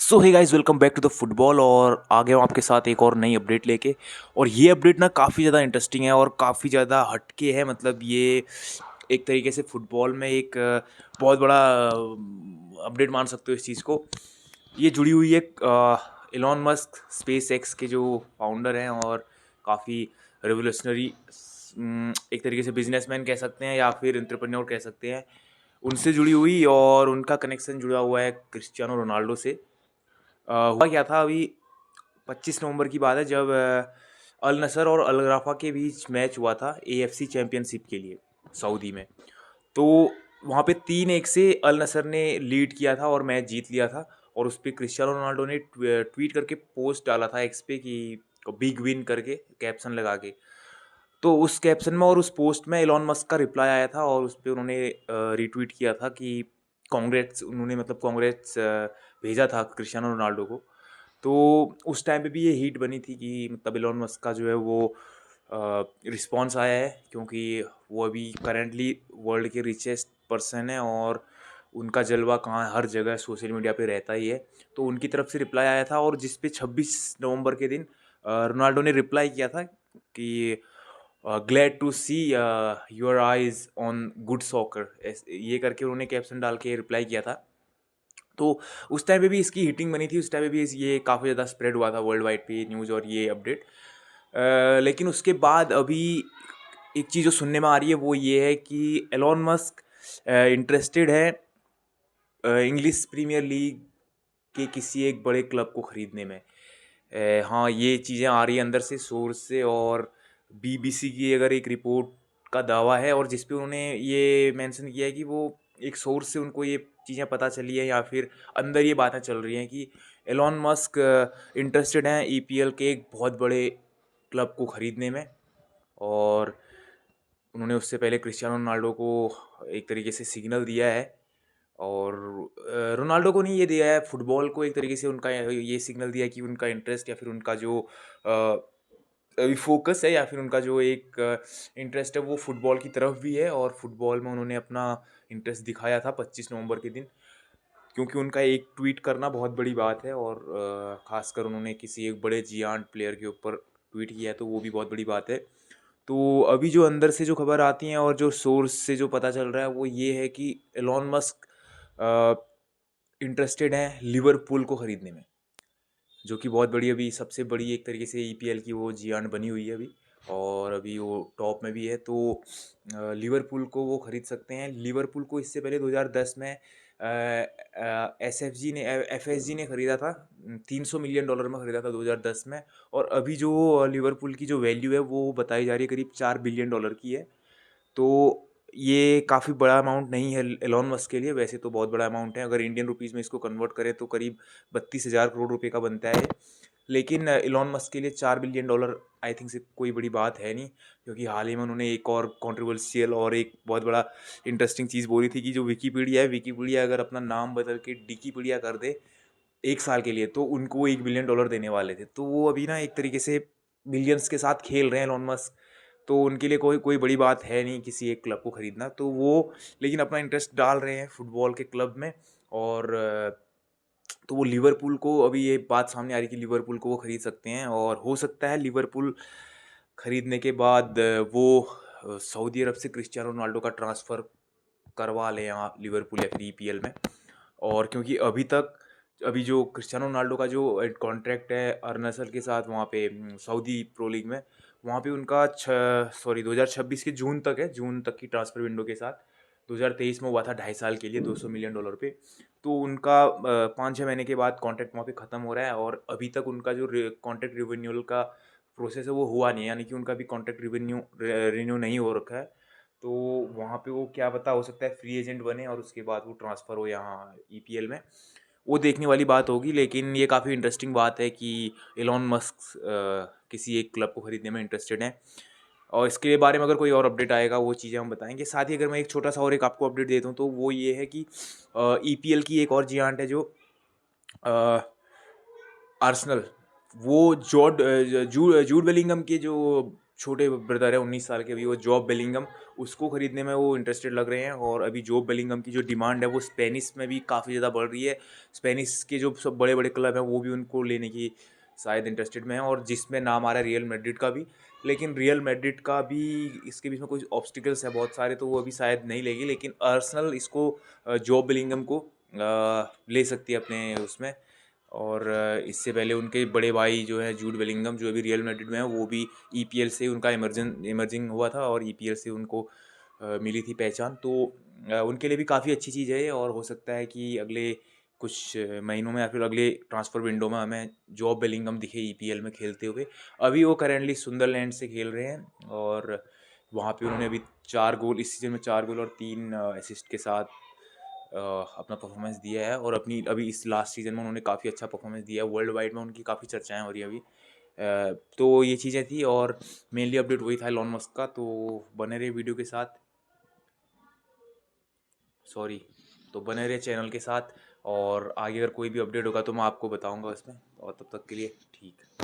So hey guys, welcome back to the football. और आ गया हूँ आपके साथ एक और नई अपडेट लेके। और ये अपडेट ना काफ़ी ज़्यादा इंटरेस्टिंग है और काफ़ी ज़्यादा हटके है। मतलब ये एक तरीके से फुटबॉल में एक बहुत बड़ा अपडेट मान सकते हो इस चीज़ को। ये जुड़ी हुई है इलॉन मस्क, स्पेस एक्स के जो फाउंडर हैं और काफ़ी रेवोल्यूशनरी, एक तरीके से बिजनेसमैन कह सकते हैं या फिर एंटरप्रेन्योर कह सकते हैं, उनसे जुड़ी हुई। और उनका कनेक्शन जुड़ा हुआ है क्रिस्टियानो रोनाल्डो से। हुआ क्या था अभी 25 नवंबर की बात है, जब अल नसर और अल रफा के बीच मैच हुआ था एएफसी चैंपियनशिप के लिए सऊदी में। तो वहाँ पे 3-1 से अल नसर ने लीड किया था और मैच जीत लिया था। और उस पे क्रिस्टियानो रोनाल्डो ने ट्वीट करके पोस्ट डाला था एक्स पे कि बिग विन करके कैप्शन लगा के। तो उस कैप्शन में और उस पोस्ट में इलॉन मस्क का रिप्लाई आया था और उस पे उन्होंने रीट्वीट किया था कि कांग्रेट्स, उन्होंने मतलब कांग्रेट्स भेजा था क्रिस्टियानो रोनाल्डो को। तो उस टाइम पे भी ये हीट बनी थी कि मतलब इलॉन मस्क का जो है वो रिस्पॉन्स आया है, क्योंकि वो अभी करेंटली वर्ल्ड के रिचेस्ट पर्सन है और उनका जलवा कहाँ हर जगह सोशल मीडिया पे रहता ही है। तो उनकी तरफ से रिप्लाई आया था और जिस पे 26 नवंबर के दिन रोनाल्डो ने रिप्लाई किया था कि glad to see your eyes on good soccer, ये करके उन्होंने कैप्शन डाल के रिप्लाई किया था। तो उस टाइम पे भी इसकी हिटिंग बनी थी, उस टाइम पे भी ये काफ़ी ज़्यादा स्प्रेड हुआ था वर्ल्ड वाइड पे ये न्यूज़ और ये अपडेट। लेकिन उसके बाद अभी एक चीज़ जो सुनने में आ रही है वो ये है कि एलॉन मस्क इंटरेस्टेड है इंग्लिश प्रीमियर लीग के किसी एक बड़े क्लब को ख़रीदने में। हाँ, ये चीज़ें आ रही है अंदर से सोर्स से। और बीबीसी की अगर एक रिपोर्ट का दावा है और जिस पे उन्होंने ये मेंशन किया है कि वो एक सोर्स से उनको ये चीज़ें पता चली है या फिर अंदर ये बातें चल रही हैं कि एलॉन मस्क इंटरेस्टेड हैं ईपीएल के एक बहुत बड़े क्लब को ख़रीदने में। और उन्होंने उससे पहले क्रिस्टियानो रोनाल्डो को एक तरीके से सिग्नल दिया है। और रोनाल्डो को नहीं ये दिया है, फुटबॉल को एक तरीके से उनका ये सिग्नल दिया है कि उनका इंटरेस्ट या फिर उनका जो अभी फोकस है या फिर उनका जो एक इंटरेस्ट है वो फुटबॉल की तरफ भी है। और फुटबॉल में उन्होंने अपना इंटरेस्ट दिखाया था 25 नवंबर के दिन, क्योंकि उनका एक ट्वीट करना बहुत बड़ी बात है। और खासकर उन्होंने किसी एक बड़े जियांट प्लेयर के ऊपर ट्वीट किया है तो वो भी बहुत बड़ी बात है। तो अभी जो अंदर से जो खबर आती हैं और जो सोर्स से जो पता चल रहा है वो ये है कि एलॉन मस्क इंटरेस्टेड हैं लिवरपूल को ख़रीदने में, जो कि बहुत बड़ी अभी सबसे बड़ी एक तरीके से ईपीएल की वो जियान बनी हुई है अभी। और अभी वो टॉप में भी है। तो लिवरपूल को वो ख़रीद सकते हैं। लिवरपूल को इससे पहले 2010 में एफएसजी ने ख़रीदा था, $300 मिलियन में ख़रीदा था 2010 में। और अभी जो लिवरपूल की जो वैल्यू है वो बताई जा रही है करीब $4 बिलियन की है। तो ये काफ़ी बड़ा अमाउंट नहीं है एलोन मस्क के लिए, वैसे तो बहुत बड़ा अमाउंट है। अगर इंडियन रुपीज़ में इसको कन्वर्ट करें तो करीब 32,000 करोड़ रुपए का बनता है। लेकिन एलोन मस्क के लिए $4 बिलियन आई थिंक से कोई बड़ी बात है नहीं, क्योंकि हाल ही में उन्होंने एक और कंट्रोवर्शियल और एक बहुत बड़ा इंटरेस्टिंग चीज़ बोली थी कि जो विकीपीडिया है, विकीपीडिया अगर अपना नाम बदल के डिकीपीडिया कर दे 1 साल के लिए तो उनको वो $1 बिलियन देने वाले थे। तो वो अभी ना एक तरीके से बिलियंस के साथ खेल रहे हैं एलोन मस्क। तो उनके लिए कोई कोई बड़ी बात है नहीं किसी एक क्लब को ख़रीदना। तो वो लेकिन अपना इंटरेस्ट डाल रहे हैं फुटबॉल के क्लब में। और तो वो लिवरपूल को अभी ये बात सामने आ रही है कि लिवरपूल को वो ख़रीद सकते हैं। और हो सकता है लिवरपूल ख़रीदने के बाद वो सऊदी अरब से क्रिस्टियानो रोनाल्डो का ट्रांसफ़र करवा लें यहाँ लिवरपूल या फिर ईपीएल में। और क्योंकि अभी जो क्रिस्टियानो रोनाल्डो का जो कॉन्ट्रैक्ट है अल नसर के साथ वहाँ पे सऊदी प्रो लीग में, वहाँ पे उनका 2026 के जून तक है, जून तक की ट्रांसफ़र विंडो के साथ। 2023 में हुआ था 2.5 साल के लिए $200 मिलियन पे। तो उनका 5-6 महीने के बाद कॉन्ट्रैक्ट वहाँ पे ख़त्म हो रहा है और अभी तक उनका जो कॉन्ट्रैक्ट रिन्यूअल का प्रोसेस है वो हुआ नहीं है, यानी कि उनका भी कॉन्ट्रैक्ट रिन्यू नहीं हो रखा है। तो वहाँ पे वो क्या पता, हो सकता है फ्री एजेंट बने और उसके बाद वो ट्रांसफ़र हो यहाँ ईपीएल में, वो देखने वाली बात होगी। लेकिन ये काफ़ी इंटरेस्टिंग बात है कि एलोन मस्क किसी एक क्लब को ख़रीदने में इंटरेस्टेड हैं। और इसके बारे में अगर कोई और अपडेट आएगा वो चीज़ें हम बताएंगे। साथ ही अगर मैं एक छोटा सा और एक आपको अपडेट देता हूँ तो वो ये है कि ईपीएल की एक और जियांट है जो आर्सेनल, वो जूड बेलिंगम के जो छोटे ब्रदर है 19 साल के, अभी वो जॉब बेलिंगम, उसको खरीदने में वो इंटरेस्टेड लग रहे हैं। और अभी जॉब बेलिंगम की जो डिमांड है वो स्पेनिश में भी काफ़ी ज़्यादा बढ़ रही है। स्पेनिश के जो सब बड़े बड़े क्लब हैं वो भी उनको लेने की शायद इंटरेस्टेड में है, और जिसमें नाम आ रहा है रियल मैड्रिड का भी। लेकिन रियल मैड्रिड का भी इसके बीच में कुछ ऑब्स्टिकल्स है बहुत सारे, तो वो अभी शायद नहीं लेगी। लेकिन आर्सेनल इसको जॉब बेलिंगम को ले सकती है अपने उसमें। और इससे पहले उनके बड़े भाई जो है जूड बेलिंगम, जो अभी रियल मैड्रिड में है, वो भी ईपीएल से उनका इमर्जिंग हुआ था और ईपीएल से उनको मिली थी पहचान। तो उनके लिए भी काफ़ी अच्छी चीज़ है ये, और हो सकता है कि अगले कुछ महीनों में या फिर अगले ट्रांसफ़र विंडो में हमें जॉब बेलिंगम दिखे ईपीएल में खेलते हुए। अभी वो करेंटली सुंदरलैंड से खेल रहे हैं, और वहाँ पे उन्होंने अभी 4 गोल, इस सीज़न में 4 गोल और 3 असिस्ट के साथ अपना परफॉर्मेंस दिया है। और अपनी अभी इस लास्ट सीज़न में उन्होंने काफ़ी अच्छा परफॉर्मेंस दिया है, वर्ल्ड वाइड में उनकी काफ़ी चर्चाएं हो रही है अभी। तो ये चीज़ें थी, और मेनली अपडेट वही था एलोन मस्क का। तो बने रहे वीडियो के साथ, सॉरी, तो बने रहे चैनल के साथ, और आगे अगर कोई भी अपडेट होगा तो मैं आपको बताऊंगा इसमें। और तब तक के लिए ठीक है।